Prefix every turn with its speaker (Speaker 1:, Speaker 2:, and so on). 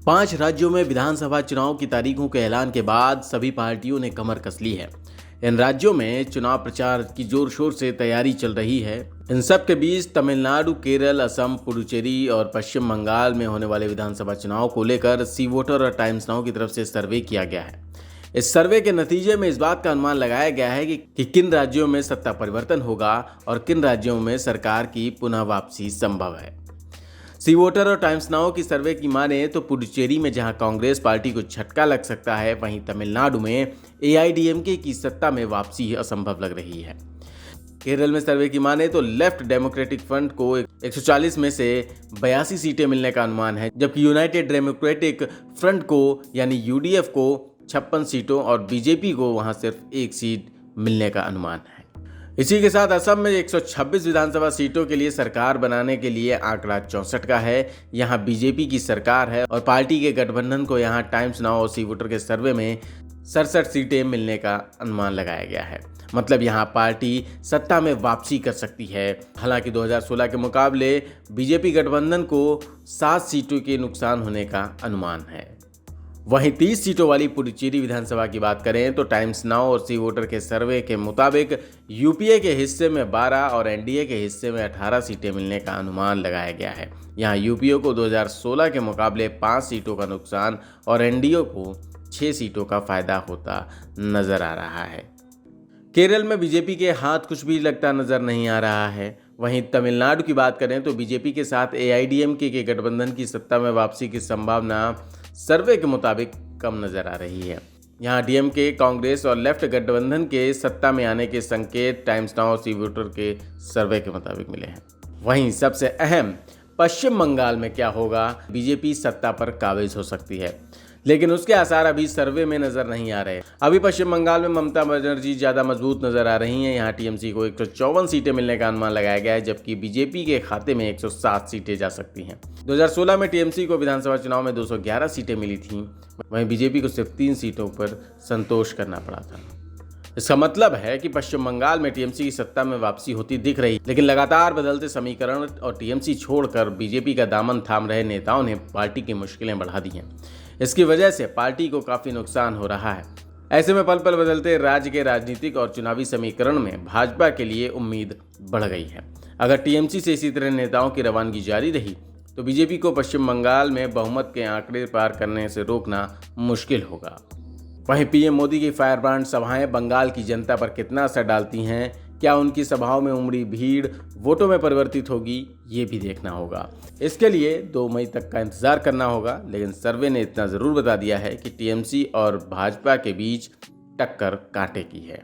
Speaker 1: 5 राज्यों में विधानसभा चुनाव की तारीखों के ऐलान के बाद सभी पार्टियों ने कमर कस ली है। इन राज्यों में चुनाव प्रचार की जोर शोर से तैयारी चल रही है। इन सब के बीच तमिलनाडु, केरल, असम, पुडुचेरी और पश्चिम बंगाल में होने वाले विधानसभा चुनाव को लेकर सी वोटर और टाइम्स नाउ की तरफ से सर्वे किया गया है। इस सर्वे के नतीजे में इस बात का अनुमान लगाया गया है कि किन राज्यों में सत्ता परिवर्तन होगा और किन राज्यों में सरकार की पुनः वापसी संभव है। सी वोटर और टाइम्स नाउ की सर्वे की माने तो पुडुचेरी में जहां कांग्रेस पार्टी को झटका लग सकता है, वहीं तमिलनाडु में एआईडीएमके की सत्ता में वापसी असंभव लग रही है। केरल में सर्वे की माने तो लेफ्ट डेमोक्रेटिक फ्रंट को 140 में से 82 सीटें मिलने का अनुमान है, जबकि यूनाइटेड डेमोक्रेटिक फ्रंट को यानी यूडीएफ को 56 सीटों और बीजेपी को वहां सिर्फ 1 सीट मिलने का अनुमान है। इसी के साथ असम में 126 विधानसभा सीटों के लिए सरकार बनाने के लिए आंकड़ा 64 का है। यहां बीजेपी की सरकार है और पार्टी के गठबंधन को यहां टाइम्स नाउ और सी वोटर के सर्वे में 67 सीटें मिलने का अनुमान लगाया गया है। मतलब यहां पार्टी सत्ता में वापसी कर सकती है। हालांकि 2016 के मुकाबले बीजेपी गठबंधन को 7 सीटों के नुकसान होने का अनुमान है। वहीं 30 सीटों वाली पुडुचेरी विधानसभा की बात करें तो टाइम्स नाउ और सी वोटर के सर्वे के मुताबिक यूपीए के हिस्से में 12 और एनडीए के हिस्से में 18 सीटें मिलने का अनुमान लगाया गया है। यहां यूपीए को 2016 के मुकाबले 5 सीटों का नुकसान और एनडीए को 6 सीटों का फायदा होता नजर आ रहा है। केरल में बीजेपी के हाथ कुछ भी लगता नजर नहीं आ रहा है। वहीं तमिलनाडु की बात करें तो बीजेपी के साथ एआईडीएमके के गठबंधन की सत्ता में वापसी की संभावना सर्वे के मुताबिक कम नजर आ रही है। यहां डीएमके, कांग्रेस और लेफ्ट गठबंधन के सत्ता में आने के संकेत टाइम्स नाउ और सी वोटर के सर्वे के मुताबिक मिले हैं। वहीं सबसे अहम पश्चिम बंगाल में क्या होगा, बीजेपी सत्ता पर काबिज हो सकती है, लेकिन उसके आसार अभी सर्वे में नजर नहीं आ रहे। अभी पश्चिम बंगाल में ममता बनर्जी ज्यादा मजबूत नजर आ रही हैं। यहाँ टीएमसी को 154 सीटें मिलने का अनुमान लगाया गया है, जबकि बीजेपी के खाते में 107 सीटें जा सकती हैं। 2016 में टीएमसी को विधानसभा चुनाव में 211 सीटें मिली थीं, वहीं बीजेपी को सिर्फ 3 सीटों पर संतोष करना पड़ा था। इसका मतलब है कि पश्चिम बंगाल में टीएमसी की सत्ता में वापसी होती दिख रही, लेकिन लगातार बदलते समीकरण और टीएमसी छोड़कर बीजेपी का दामन थाम रहे नेताओं ने पार्टी की मुश्किलें बढ़ा दी हैं। इसकी वजह से पार्टी को काफी नुकसान हो रहा है। ऐसे में पल पल बदलते राज्य के राजनीतिक और चुनावी समीकरण में भाजपा के लिए उम्मीद बढ़ गई है। अगर टीएमसी से इसी तरह नेताओं की रवानगी जारी रही तो बीजेपी को पश्चिम बंगाल में बहुमत के आंकड़े पार करने से रोकना मुश्किल होगा। वहीं पीएम मोदी की फायर ब्रांड सभाएं बंगाल की जनता पर कितना असर डालती हैं, क्या उनकी सभाओं में उमड़ी भीड़ वोटों में परिवर्तित होगी, ये भी देखना होगा। इसके लिए 2 मई तक का इंतजार करना होगा, लेकिन सर्वे ने इतना जरूर बता दिया है कि टीएमसी और भाजपा के बीच टक्कर कांटे की है।